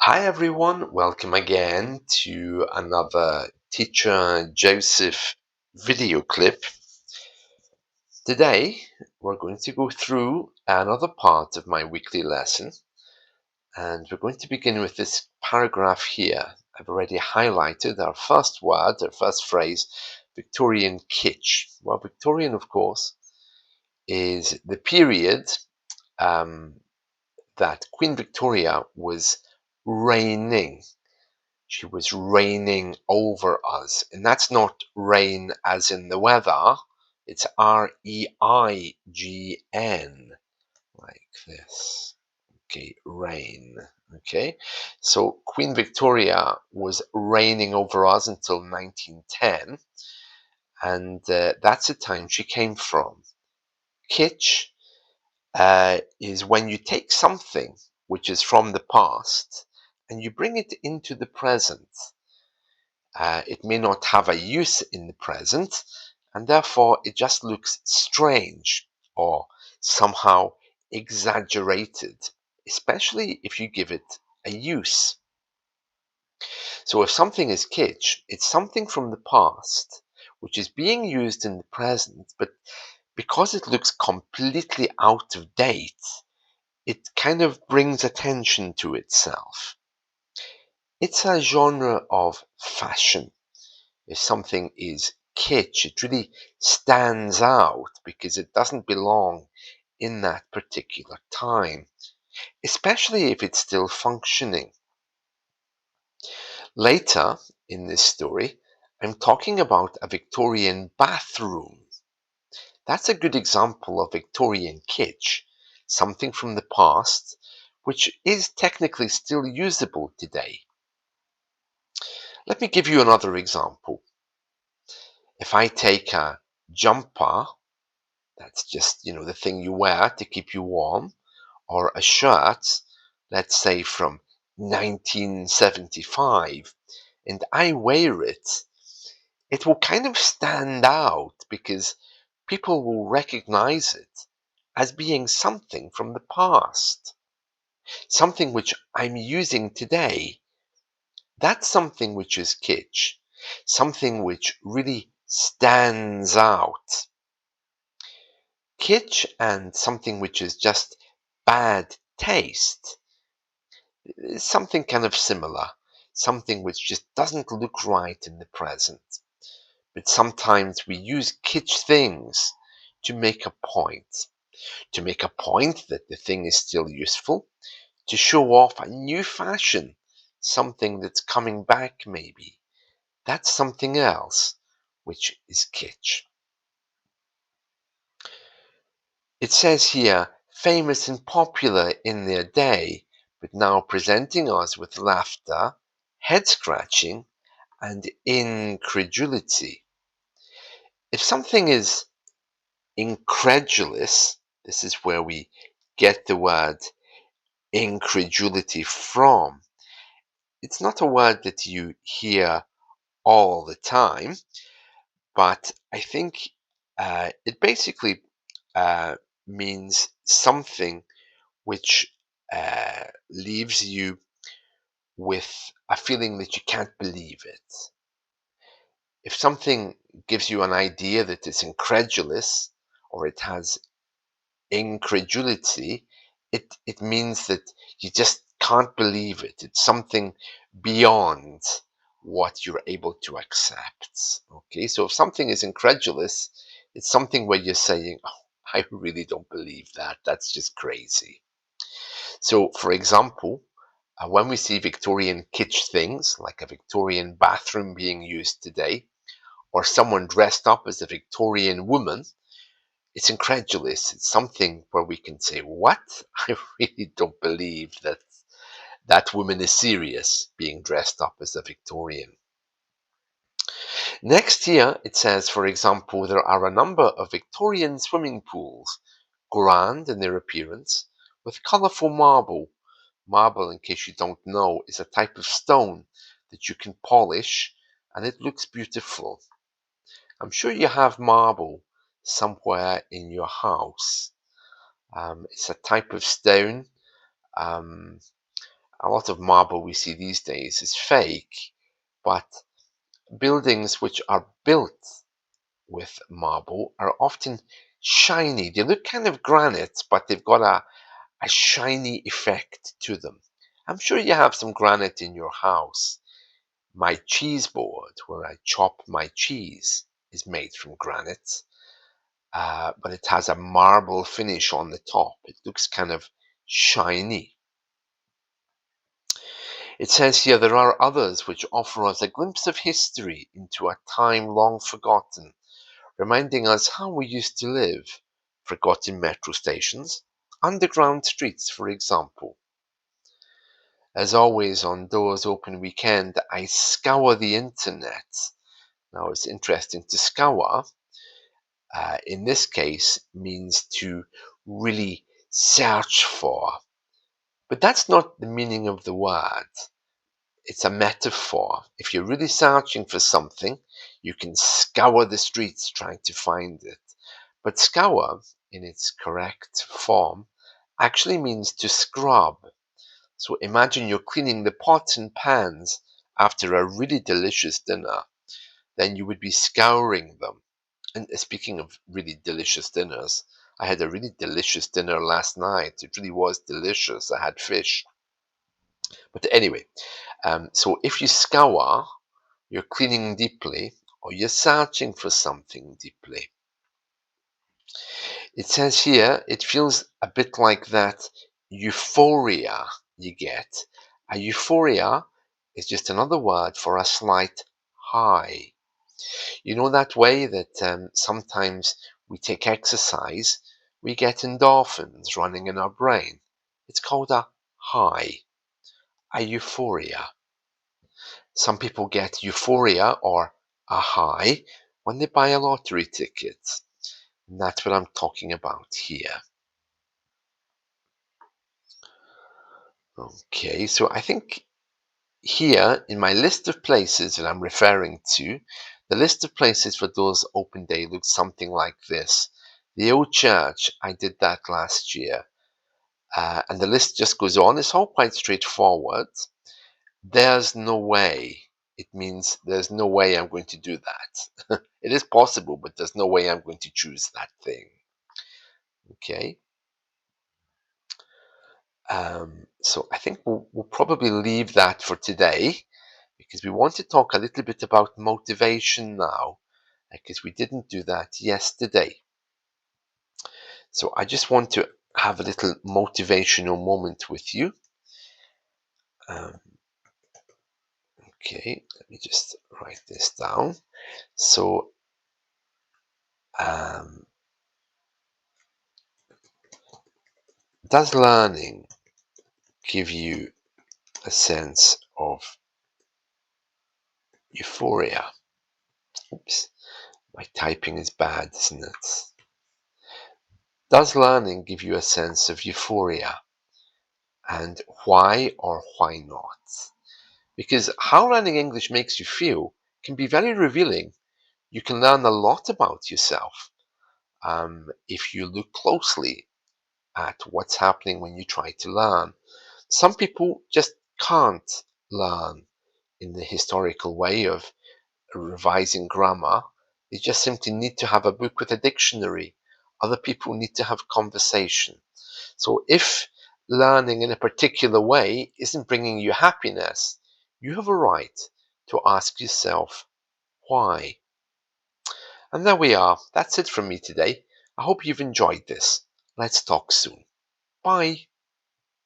Hi everyone, welcome again to another Teacher Joseph video clip. Today we're going to go through another part of my weekly lesson, and we're going to begin with this paragraph here. I've already highlighted our first word, our first phrase, Victorian kitsch. Well, Victorian, of course, is the period that Queen Victoria was reigning. She was reigning over us. And that's not reign as in the weather. It's R-E-I-G-N, like this. Okay, reign. Okay, so Queen Victoria was reigning over us until 1910. And that's the time she came from. Kitsch is when you take something which is from the past and you bring it into the present. It may not have a use in the present, and therefore it just looks strange or somehow exaggerated, especially if you give it a use. So if something is kitsch, it's something from the past which is being used in the present, but because it looks completely out of date, it kind of brings attention to itself. It's a genre of fashion. If something is kitsch, it really stands out because it doesn't belong in that particular time, especially if it's still functioning. Later in this story, I'm talking about a Victorian bathroom. That's a good example of Victorian kitsch, something from the past, which is technically still usable today. Let me give you another example. If I take a jumper, that's just, the thing you wear to keep you warm, or a shirt, let's say from 1975, and I wear it, it will kind of stand out because people will recognize it as being something from the past, something which I'm using today. That's something which is kitsch, something which really stands out. Kitsch and something which is just bad taste is something kind of similar, something which just doesn't look right in the present. But sometimes we use kitsch things to make a point, that the thing is still useful, to show off a new fashion, something that's coming back maybe. That's something else, which is kitsch. It says here, famous and popular in their day, but now presenting us with laughter, head-scratching, and incredulity. If something is incredulous, this is where we get the word incredulity from. It's not a word that you hear all the time, but I think it basically means something which leaves you with a feeling that you can't believe it. If something gives you an idea that it's incredulous or it has incredulity, it means that you just can't believe it. It's something beyond what you're able to accept. Okay, so if something is incredulous, it's something where you're saying, oh, I really don't believe that. That's just crazy. So, for example, when we see Victorian kitsch things, like a Victorian bathroom being used today, or someone dressed up as a Victorian woman, it's incredulous. It's something where we can say, what? I really don't believe that that woman is serious being dressed up as a Victorian. Next here, it says, for example, there are a number of Victorian swimming pools, grand in their appearance, with colourful marble. Marble, in case you don't know, is a type of stone that you can polish and it looks beautiful. I'm sure you have marble somewhere in your house. It's a type of stone. Um, A lot of marble we see these days is fake, but buildings which are built with marble are often shiny. They look kind of granite, but they've got a shiny effect to them. I'm sure you have some granite in your house. My cheese board, where I chop my cheese, is made from granite, but it has a marble finish on the top. It looks kind of shiny. It says here there are others which offer us a glimpse of history into a time long forgotten, reminding us how we used to live. Forgotten metro stations, underground streets, for example. As always on Doors Open Weekend, I scour the internet. Now it's interesting to scour, in this case, means to really search for. But that's not the meaning of the word. It's a metaphor. If you're really searching for something, you can scour the streets trying to find it. But scour, in its correct form, actually means to scrub. So imagine you're cleaning the pots and pans after a really delicious dinner. Then you would be scouring them. And speaking of really delicious dinners, I had a really delicious dinner last night. It really was delicious. I had fish. But anyway, so if you scour, you're cleaning deeply or you're searching for something deeply. It says here, it feels a bit like that euphoria you get. A euphoria is just another word for a slight high. You know that way that sometimes we take exercise, we get endorphins running in our brain. It's called a high, a euphoria. Some people get euphoria or a high when they buy a lottery ticket. And that's what I'm talking about here. Okay, so I think here in my list of places that I'm referring to, the list of places for Doors Open Day looks something like this. The old church, I did that last year. And the list just goes on. It's all quite straightforward. There's no way. It means there's no way I'm going to do that. It is possible, but there's no way I'm going to choose that thing. Okay. So I think we'll probably leave that for today because we want to talk a little bit about motivation now because we didn't do that yesterday. So I just want to have a little motivational moment with you. Okay, let me just write this down. So, does learning give you a sense of euphoria? Oops, my typing is bad, isn't it? Does learning give you a sense of euphoria? And why or why not? Because how learning English makes you feel can be very revealing. You can learn a lot about yourself if you look closely at what's happening when you try to learn. Some people just can't learn in the historical way of revising grammar. They just simply need to have a book with a dictionary. Other people need to have conversation. So if learning in a particular way isn't bringing you happiness, you have a right to ask yourself why. And there we are. That's it from me today. I hope you've enjoyed this. Let's talk soon. Bye.